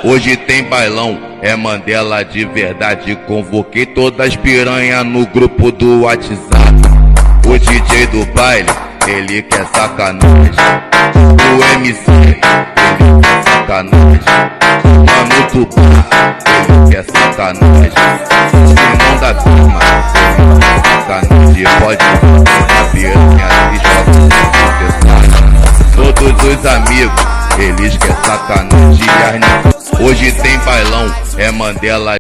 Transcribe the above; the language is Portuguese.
Hoje tem bailão, é Mandela de verdade. Convoquei todas as piranha no grupo do WhatsApp. O DJ do baile, ele quer sacanagem. O MC, ele quer sacanagem. Mano do bar, ele quer sacanagem. Irmão da turma, ele quer sacanagem. Pode a piranha se joga. Todos os amigos, eles quer sacanagem. Hoje tem bailão, é Mandela.